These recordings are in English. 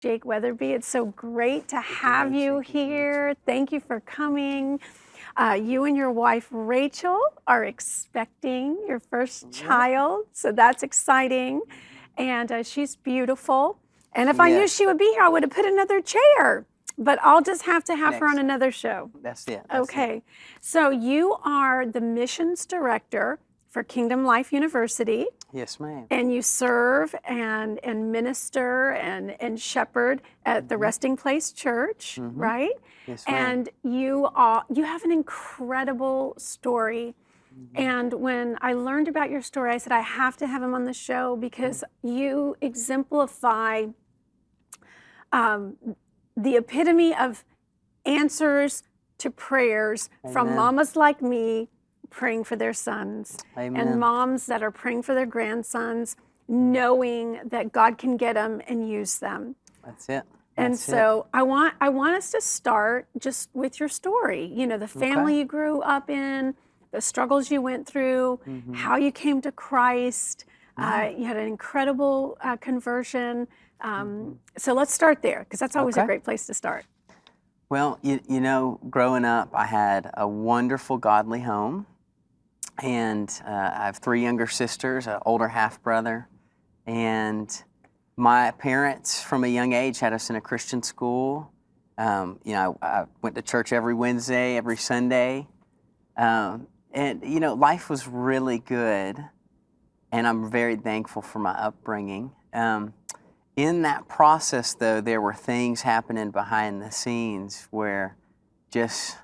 Jake Wetherbee. It's so great to have you here. Thank you for coming. You and your wife, Rachel, are expecting your first child, so that's exciting. And she's beautiful. And if I knew she would be here, I would have put another chair. But I'll just have to have her on another show. That's it. Okay. So you are the missions director for Kingdom Life University. Yes, ma'am. And you serve and minister and shepherd at the Resting Place Church, right? Yes, ma'am. And you have an incredible story. And when I learned about your story, I said, I have to have him on the show because you exemplify the epitome of answers to prayers from mamas like me praying for their sons. Amen. And moms that are praying for their grandsons, knowing that God can get them and use them. That's it. And so I want us to start just with your story. You know, the family you grew up in, the struggles you went through, how you came to Christ. You had an incredible conversion. So let's start there, because that's always a great place to start. Well, you know, growing up, I had a wonderful, godly home. And I have 3 younger sisters, an older half-brother. And my parents, from a young age, had us in a Christian school. You know, I went to church every Wednesday, every Sunday. And, you know, life was really good. And I'm very thankful for my upbringing. In that process, though, there were things happening behind the scenes where just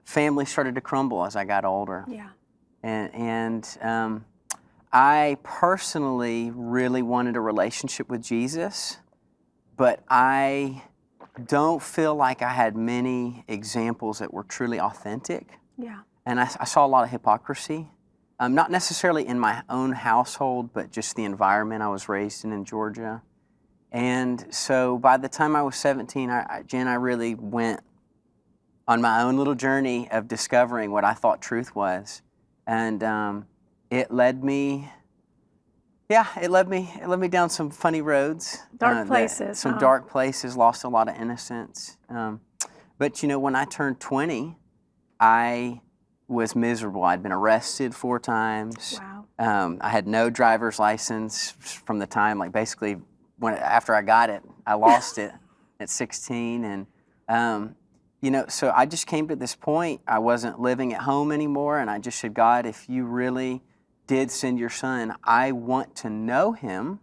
family started to crumble as I got older. Yeah. And I personally really wanted a relationship with Jesus, but I don't feel like I had many examples that were truly authentic. Yeah. And I saw a lot of hypocrisy. Not necessarily in my own household, but just the environment I was raised in Georgia. And so by the time I was 17, Jen, I really went on my own little journey of discovering what I thought truth was. And it led me down some funny roads. Dark places. Some dark places, lost a lot of innocence. But you know, when I turned 20, I was miserable. I'd been arrested 4 times. Wow. I had no driver's license from the time, like basically, after I got it, I lost it at 16. And, you know, so I just came to this point. I wasn't living at home anymore. And I just said, God, if you really did send your son, I want to know him.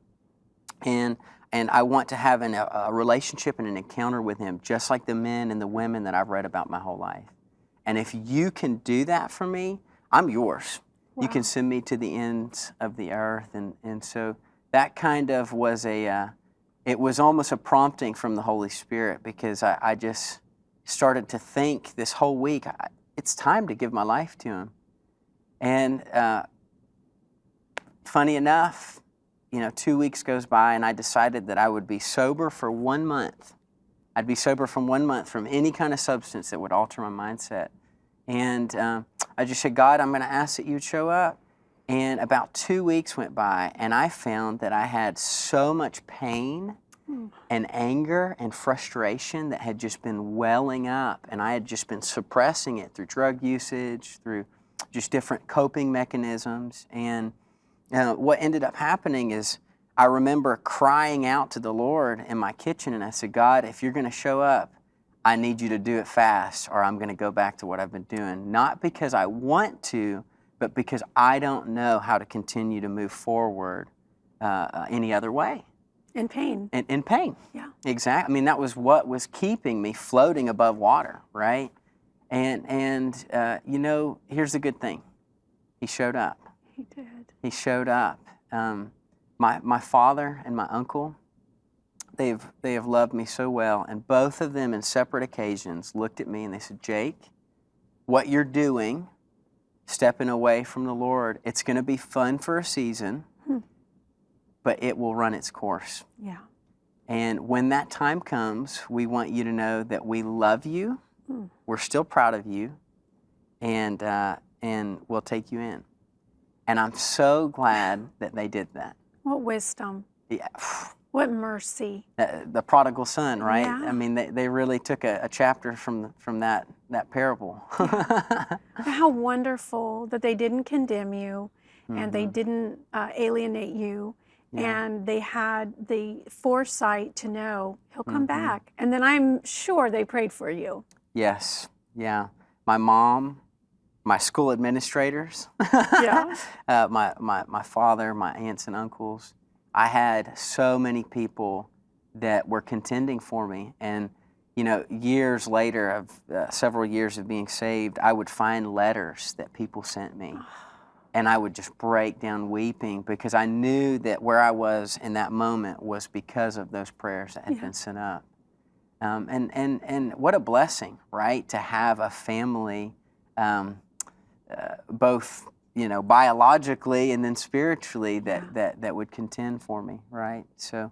And I want to have a relationship and an encounter with him, just like the men and the women that I've read about my whole life. And if you can do that for me, I'm yours. Wow. You can send me to the ends of the earth. And so that kind of was it was almost a prompting from the Holy Spirit, because I just started to think this whole week, it's time to give my life to him. And funny enough, you know, 2 weeks goes by and I decided that I would be sober for 1 month. I'd be sober from 1 month from any kind of substance that would alter my mindset. And I just said, God, I'm going to ask that you'd show up. And about 2 weeks went by, and I found that I had so much pain and anger and frustration that had just been welling up. And I had just been suppressing it through drug usage, through just different coping mechanisms. And what ended up happening is, I remember crying out to the Lord in my kitchen, and I said, God, if you're going to show up, I need you to do it fast, or I'm going to go back to what I've been doing. Not because I want to, but because I don't know how to continue to move forward any other way. In pain. In pain. Yeah. Exactly. I mean, that was what was keeping me floating above water, right? And you know, here's the good thing. He showed up. He did. He showed up. My father and my uncle, they have loved me so well, and both of them in separate occasions looked at me and they said, Jake, what you're doing, stepping away from the Lord, it's going to be fun for a season, but it will run its course. Yeah. And when that time comes, we want you to know that we love you, we're still proud of you, and we'll take you in. And I'm so glad that they did that. What wisdom. Yeah. What mercy. The prodigal son, right? Yeah. I mean, they really took a chapter from that parable. How wonderful that they didn't condemn you and they Mhm. didn't alienate you. Yeah. And they had the foresight to know he'll come Mhm. back. And then I'm sure they prayed for you. Yes. Yeah. My mom, my school administrators, Yeah. my father, my aunts and uncles. I had so many people that were contending for me. And, you know, years later, of several years of being saved, I would find letters that people sent me. And I would just break down weeping because I knew that where I was in that moment was because of those prayers that had Yeah. been sent up. And what a blessing, right, to have a family, both, biologically and then spiritually that would contend for me, right? So